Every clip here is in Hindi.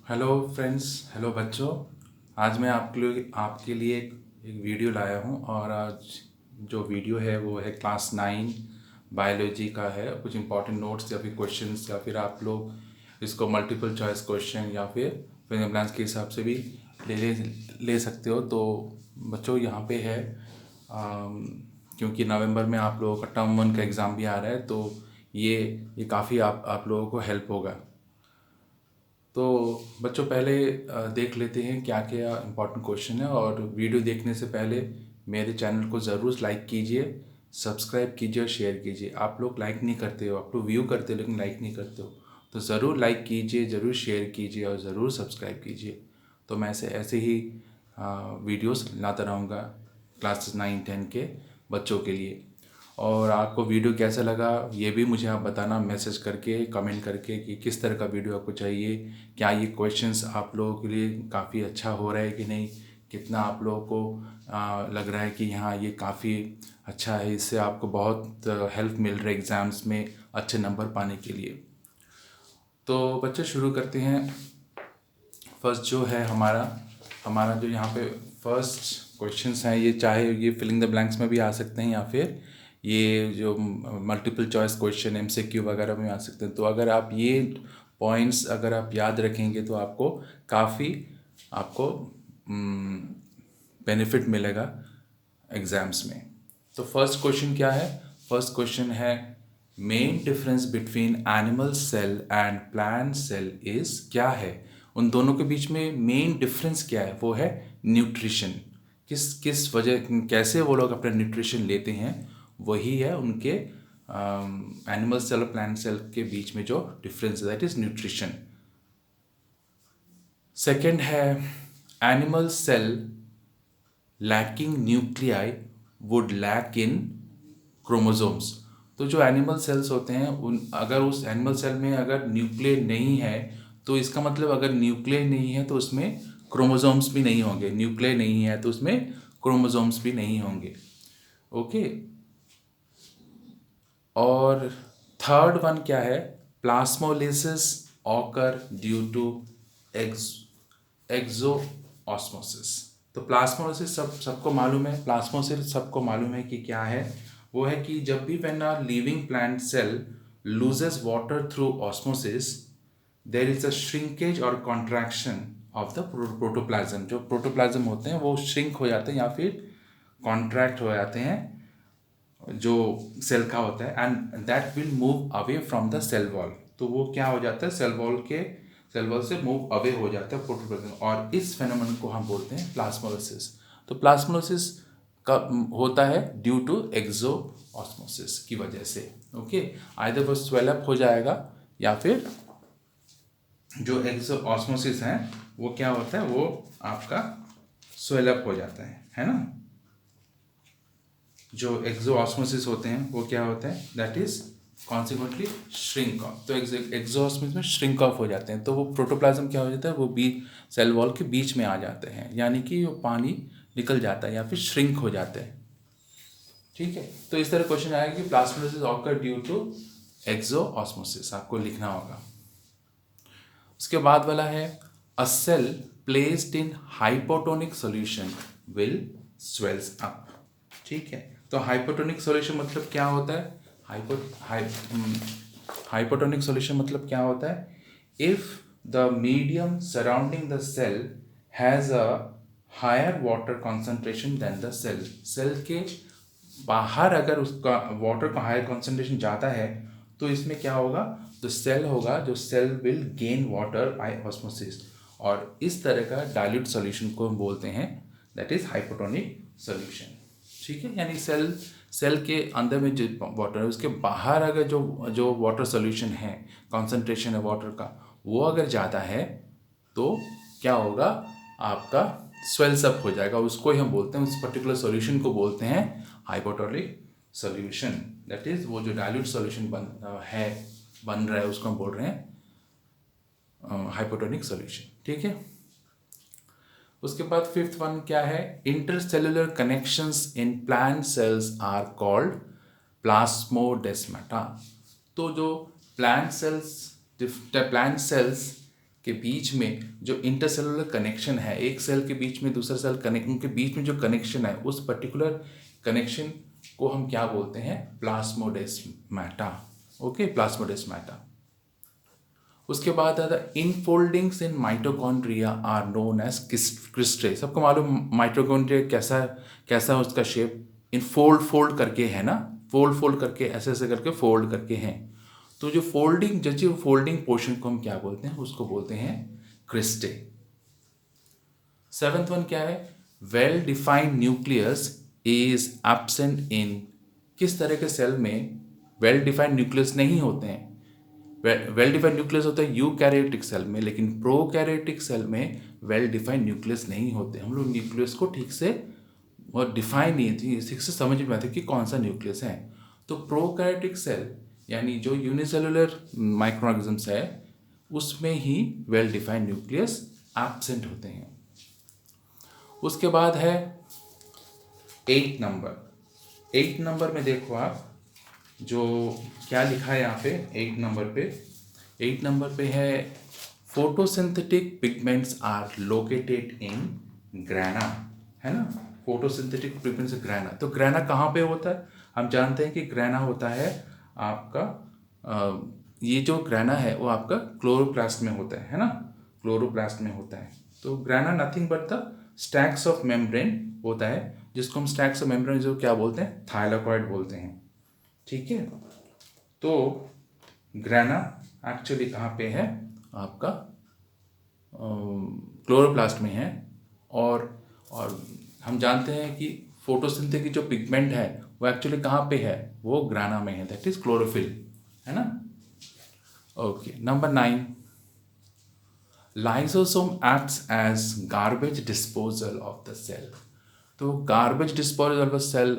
हेलो फ्रेंड्स, हेलो बच्चों। आज मैं आपके लिए एक वीडियो लाया हूँ और आज जो वीडियो है वो है क्लास 9 बायोलॉजी का है। कुछ इंपॉर्टेंट नोट्स या फिर क्वेश्चंस या फिर आप लोग इसको मल्टीपल चॉइस क्वेश्चन या फिर फिंगर ब्लैंक्स के हिसाब से भी ले ले ले सकते हो। तो बच्चों यहाँ पे है क्योंकि नवंबर में आप लोगों का टर्म 1 का एग्ज़ाम भी आ रहा है, तो ये काफ़ी आप लोगों को हेल्प होगा। तो बच्चों पहले देख लेते हैं क्या क्या इम्पोर्टेंट क्वेश्चन है। और वीडियो देखने से पहले मेरे चैनल को ज़रूर लाइक कीजिए, सब्सक्राइब कीजिए और शेयर कीजिए। आप लोग लाइक नहीं करते हो, आप लोग व्यू करते हो लेकिन लाइक नहीं करते हो। तो ज़रूर लाइक कीजिए, ज़रूर शेयर कीजिए और ज़रूर सब्सक्राइब कीजिए। तो मैं ऐसे ही वीडियोस लाता रहूँगा क्लास 9-10 के बच्चों के लिए। और आपको वीडियो कैसा लगा ये भी मुझे आप बताना, मैसेज करके कमेंट करके कि किस तरह का वीडियो आपको चाहिए। क्या ये क्वेश्चंस आप लोगों के लिए काफ़ी अच्छा हो रहा है कि नहीं, कितना आप लोगों को लग रहा है कि हाँ ये काफ़ी अच्छा है, इससे आपको बहुत हेल्प मिल रहा है एग्ज़ाम्स में अच्छे नंबर पाने के लिए। तो बच्चे शुरू करते हैं। फर्स्ट जो है हमारा हमारा जो यहाँ पे फर्स्ट क्वेश्चंस हैं, ये चाहे ये फिलिंग द ब्लैंक्स में भी आ सकते हैं या फिर ये जो मल्टीपल चॉइस क्वेश्चन एमसीक्यू वगैरह में आ सकते हैं। तो अगर आप ये पॉइंट्स अगर आप याद रखेंगे तो आपको काफ़ी आपको बेनिफिट मिलेगा एग्ज़ाम्स में। तो फर्स्ट क्वेश्चन क्या है? फर्स्ट क्वेश्चन है main difference between animal cell and plant cell is, क्या है उन दोनों के बीच में मेन डिफरेंस क्या है? वो है न्यूट्रिशन। किस किस वजह कैसे वो लोग अपना न्यूट्रिशन लेते हैं, वही है उनके एनिमल सेल और प्लांट सेल के बीच में जो डिफरेंस है, दैट इज न्यूट्रिशन। सेकेंड है animal cell lacking nuclei would lack in chromosomes. तो जो एनिमल सेल्स होते हैं उन अगर उस एनिमल सेल में अगर न्यूक्लियस नहीं है तो इसका मतलब अगर न्यूक्लियस नहीं है तो उसमें क्रोमोसोम्स भी नहीं होंगे। न्यूक्लियस नहीं है तो उसमें क्रोमोसोम्स भी नहीं होंगे। ओके। और थर्ड वन क्या है? Plasmolysis occur due to exo osmosis. तो प्लास्मोलिसिस सबको मालूम है। प्लास्मोसिस सबको मालूम है कि क्या है। वो है कि जब भी when a living plant cell loses water through osmosis there is a shrinkage or contraction of the protoplasm. जो प्रोटोप्लाज्म होते हैं वो श्रिंक हो जाते हैं या फिर कॉन्ट्रैक्ट हो जाते हैं जो सेल का होता है, and that will move away from the cell wall. तो वो क्या हो जाता है, सेल वॉल से मूव अवे हो जाता है प्रोटोप्लाज्म, और इस फेनोमेनन को हम बोलते हैं प्लास्मोलिसिस। तो प्लास्मोलिसिस का होता है ड्यू टू एक्सो ऑस्मोसिस की वजह से। ओके, आइदर वो स्वेल अप हो जाएगा या फिर जो एक्सो ऑस्मोसिस है वो क्या होता है, वो आपका स्वेल अप हो जाता है ना। जो एक्सोऑस्मोसिस होते हैं वो क्या होता है, that is consequently shrink of. तो एक्सोऑस्मोसिस में श्रिंक ऑफ हो जाते हैं तो वो प्रोटोप्लाज्म क्या हो जाता है, वो सेल वॉल के बीच में आ जाते हैं, यानी कि वो पानी निकल जाता है या फिर श्रिंक हो जाते हैं। ठीक है, तो इस तरह क्वेश्चन आएगा कि plasmolysis occur due to exosmosis, आपको लिखना होगा। उसके बाद वाला है a cell placed in hypotonic solution will swells up. ठीक है, तो हाइपोटोनिक सॉल्यूशन मतलब क्या होता है? हाइपोटोनिक सॉल्यूशन मतलब क्या होता है? If the medium surrounding the cell has a higher water concentration then the cell. Cell के बाहर अगर उसका वाटर का हायर कॉन्सेंट्रेशन ज़्यादा है तो इसमें क्या होगा, जो सेल होगा, जो cell will gain water by osmosis, और इस तरह का डाइल्यूट सॉल्यूशन को हम बोलते हैं दैट इज हाइपोटोनिक सॉल्यूशन। ठीक है, यानी सेल के अंदर में जो वाटर है उसके बाहर अगर जो वाटर सॉल्यूशन है, कॉन्सेंट्रेशन है वाटर का, वो अगर ज़्यादा है तो क्या होगा, आपका स्वेल्स अप हो जाएगा। उसको ही हम बोलते हैं, उस पर्टिकुलर सॉल्यूशन को बोलते हैं हाइपोटोनिक सॉल्यूशन। दैट इज वो जो डाइल्यूट सॉल्यूशन बन रहा है उसको हम बोल रहे हैं हाइपोटोनिक सॉल्यूशन। ठीक है, उसके बाद फिफ्थ वन क्या है? Intercellular connections in plant cells are called plasmodesmata. तो जो प्लांट सेल्स के बीच में जो इंटरसेलुलर कनेक्शन है, एक सेल के बीच में दूसरा सेल कनेक्ट, उनके बीच में जो कनेक्शन है, उस पर्टिकुलर कनेक्शन को हम क्या बोलते हैं? प्लाज्मोडेस्माटा। Okay, plasmodesmata. उसके बाद आता है infoldings in mitochondria are known as cristae. सबको मालूम माइटोकॉन्ड्रिया कैसा उसका शेप, इन फोल्ड करके है ना, फोल्ड करके ऐसे करके फोल्ड करके हैं। तो जो फोल्डिंग पोर्शन को हम क्या बोलते हैं? उसको बोलते हैं क्रिस्टे। 7th वन क्या है? Well defined nucleus is absent in. किस तरह के सेल में वेल डिफाइंड न्यूक्लियस नहीं होते हैं? वेल डिफाइंड न्यूक्लियस होता है यूकैरियोटिक सेल में, लेकिन प्रोकैरियोटिक सेल में वेल डिफाइंड न्यूक्लियस नहीं होते। हम लोग न्यूक्लियस को ठीक से और डिफाइन नहीं थी, ठीक से समझ में आती कि कौन सा न्यूक्लियस है। तो प्रोकैरियोटिक सेल यानी जो यूनिसेलुलर माइक्रोऑर्गेनिजम्स है, उसमें ही वेल डिफाइंड न्यूक्लियस एब्सेंट होते हैं। उसके बाद है 8 नंबर। 8 नंबर में देखो आप जो क्या लिखा है यहाँ पे 8 नंबर पे है photosynthetic pigments are located in grana, है ना। फोटोसिंथेटिक पिगमेंट्स ग्रैना, तो ग्रैना कहाँ पे होता है? हम जानते हैं कि ग्रैना होता है आपका ये जो ग्रैना है वो आपका क्लोरोप्लास्ट में होता है ना, क्लोरोप्लास्ट में होता है। तो grana nothing but the stacks of membrane होता है, जिसको हम स्टैक्स ऑफ मेम्ब्रेन जो क्या बोलते हैं? थाइलाकॉइड बोलते हैं, ठीक है। तो ग्रैना एक्चुअली कहाँ पे है? आपका क्लोरोप्लास्ट में है। और हम जानते हैं कि फोटोसिंथेटिक जो पिगमेंट है वो एक्चुअली कहाँ पे है? वो ग्रैना में है, दैट इज क्लोरोफिल, है ना। Okay, number 9, lysosome acts as garbage disposal of the cell. तो गार्बेज डिस्पोजल ऑफ सेल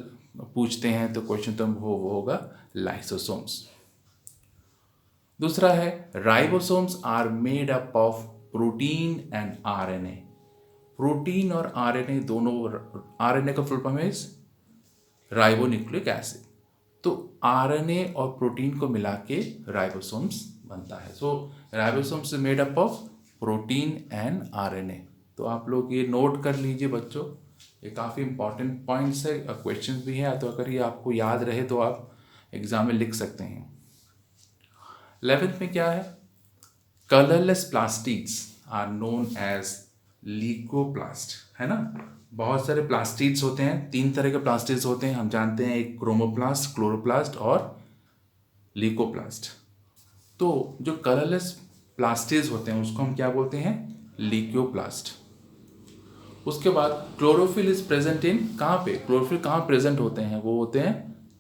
पूछते हैं तो क्वेश्चन तो वो होगा लाइसोसोम्स। दूसरा है ribosomes are made up of protein and RNA. Protein और आरएनए दोनों, आरएनए का फुल फॉर्म है राइबोन्यूक्लिक एसिड। तो आरएनए और प्रोटीन को मिला के राइबोसोम्स बनता है। So ribosomes is made up of protein and RNA. तो आप लोग ये नोट कर लीजिए बच्चों, ये काफ़ी इंपॉर्टेंट पॉइंट्स है, क्वेश्चंस भी हैं, तो अगर ये आपको याद रहे तो आप एग्जाम में लिख सकते हैं। 11th में क्या है? Colourless plastids are known as leucoplast, है ना। बहुत सारे प्लास्टिड्स होते हैं, 3 तरह के प्लास्टिड्स होते हैं, हम जानते हैं, एक क्रोमोप्लास्ट, क्लोरोप्लास्ट और लीकोप्लास्ट। तो जो कलरलेस प्लास्टिड्स होते हैं उसको हम क्या बोलते हैं? लीकोप्लास्ट। उसके बाद क्लोरोफिल इज प्रेजेंट इन, कहाँ पे क्लोरोफिल कहाँ प्रेजेंट होते हैं? वो होते हैं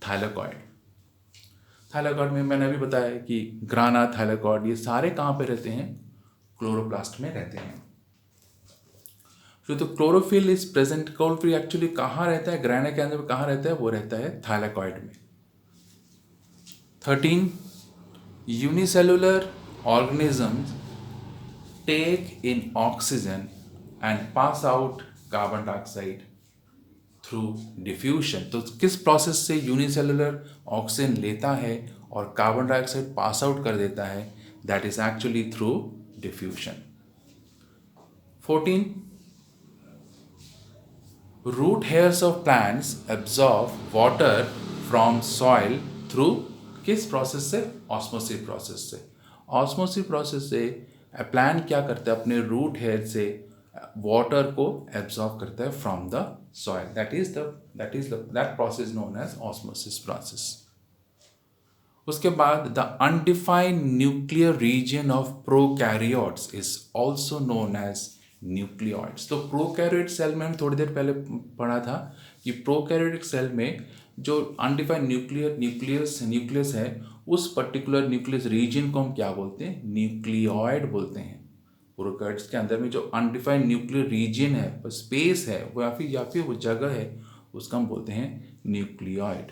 थाइलाकॉइड। थाइलाकॉइड में मैंने अभी बताया कि ग्राना, थाइलाकॉइड, ये सारे कहाँ पे रहते हैं? क्लोरोप्लास्ट में रहते हैं। तो chlorophyll is present, chlorophyll actually कहाँ रहता है? ग्राना के अंदर कहाँ रहता है? वो रहता है थाइलाकॉइड में। 13, unicellular organisms take in oxygen and pass out carbon dioxide through diffusion. तो किस प्रोसेस से यूनिसेलुलर ऑक्सीजन लेता है और कार्बन डाइऑक्साइड पास आउट कर देता है? That is actually through diffusion. 14, root hairs of plants absorb water from soil through किस प्रोसेस से? ऑस्मोसिस प्रोसेस से। ऑस्मोसिस प्रोसेस से प्लांट क्या करता है? अपने रूट हेयर से वाटर को एब्जॉर्ब करता है from the soil, that process known as osmosis process. उसके बाद the undefined nuclear region of prokaryotes is also known as nucleoids. तो प्रोकैरियोट सेल में हम थोड़ी देर पहले पढ़ा था कि प्रोकैरियोटिक सेल में जो अनडिफाइंड न्यूक्लियस है, उस पर्टिकुलर न्यूक्लियस रीजन को हम क्या बोलते हैं? न्यूक्लियोइड बोलते हैं। प्रोकैरियोट्स के अंदर में जो अनडिफाइंड न्यूक्लियर रीजन है, स्पेस है, वो या फिर वो जगह है, उसका हम बोलते हैं न्यूक्लियोइड।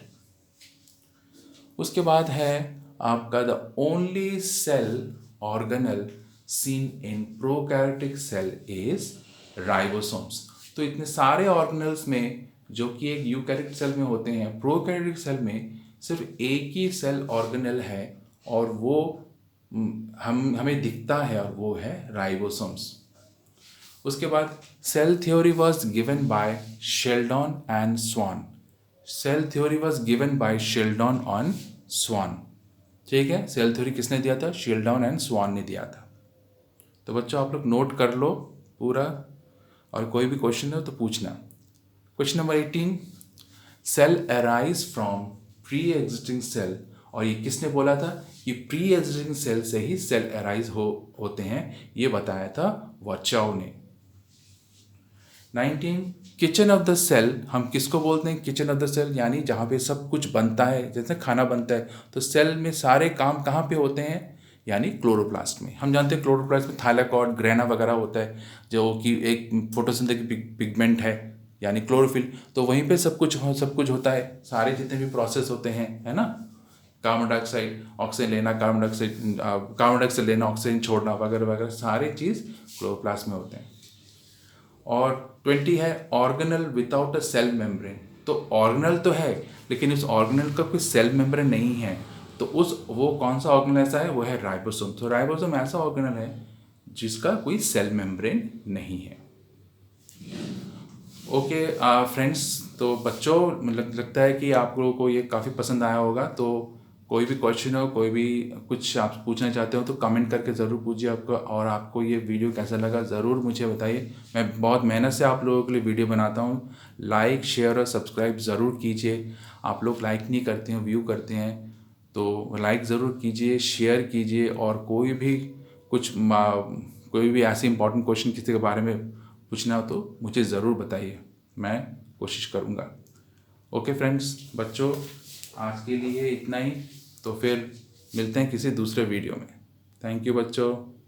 उसके बाद है आपका the only cell organelle seen in prokaryotic cell is ribosomes. तो इतने सारे ऑर्गेनल्स में जो कि एक यूकैरियोटिक सेल में होते हैं, प्रोकैरियोटिक सेल में सिर्फ एक ही सेल ऑर्गेनल है और वो हमें दिखता है और वो है राइबोसोम्स। उसके बाद cell theory was given by Schleiden and Schwann. Cell theory was given by Schleiden on Schwann. ठीक है, सेल थ्योरी किसने दिया था? शेल्डन एंड स्वान ने दिया था। तो बच्चों आप लोग नोट कर लो पूरा, और कोई भी क्वेश्चन हो तो पूछना। Question number 18, cell arise from pre existing cell. और ये किसने बोला था कि प्री एग्जिस्टिंग सेल से ही सेल अराइज होते हैं? ये बताया था वर्चाउ ने। 19, किचन ऑफ द सेल। हम किसको बोलते हैं किचन ऑफ द सेल? यानी जहाँ पे सब कुछ बनता है, जैसे खाना बनता है, तो सेल में सारे काम कहाँ पे होते हैं? यानी क्लोरोप्लास्ट में। हम जानते हैं क्लोरोप्लास्ट में थाइलाकॉइड, ग्रेना वगैरह होता है, जो कि एक फोटोसिंथेटिक पिगमेंट है यानी क्लोरोफिल। तो वहीं पे सब कुछ होता है, सारे जितने भी प्रोसेस होते हैं, है ना। कार्बन डाइऑक्साइड, ऑक्सीजन लेना, कार्बन डाइऑक्साइड लेना, ऑक्सीजन छोड़ना वगैरह वगैरह, सारे चीज़ क्लोरोप्लास्ट में होते हैं। और 20 है organelle without a cell membrane. तो ऑर्गेनल तो है, लेकिन उस ऑर्गेनल का कोई सेल मेम्ब्रेन नहीं है। तो वो कौन सा ऑर्गेनल ऐसा है? वो है राइबोसोम। तो राइबोसोम ऐसा ऑर्गेनल है जिसका कोई सेल मेम्ब्रेन नहीं है। ओके फ्रेंड्स, तो बच्चों लगता है कि आप लोगों को ये काफ़ी पसंद आया होगा। तो कोई भी क्वेश्चन हो, कोई भी कुछ आप पूछना चाहते हो तो कमेंट करके ज़रूर पूछिए आपको। और आपको ये वीडियो कैसा लगा ज़रूर मुझे बताइए। मैं बहुत मेहनत से आप लोगों के लिए वीडियो बनाता हूँ। लाइक, शेयर और सब्सक्राइब ज़रूर कीजिए। आप लोग लाइक नहीं करते हैं, व्यू करते हैं, तो लाइक ज़रूर कीजिए, शेयर कीजिए। और कोई भी ऐसे इंपॉर्टेंट क्वेश्चन किसी के बारे में पूछना हो तो मुझे ज़रूर बताइए, मैं कोशिश करूँगा। ओके फ्रेंड्स, बच्चों आज के लिए इतना ही। तो फिर मिलते हैं किसी दूसरे वीडियो में। थैंक यू बच्चों।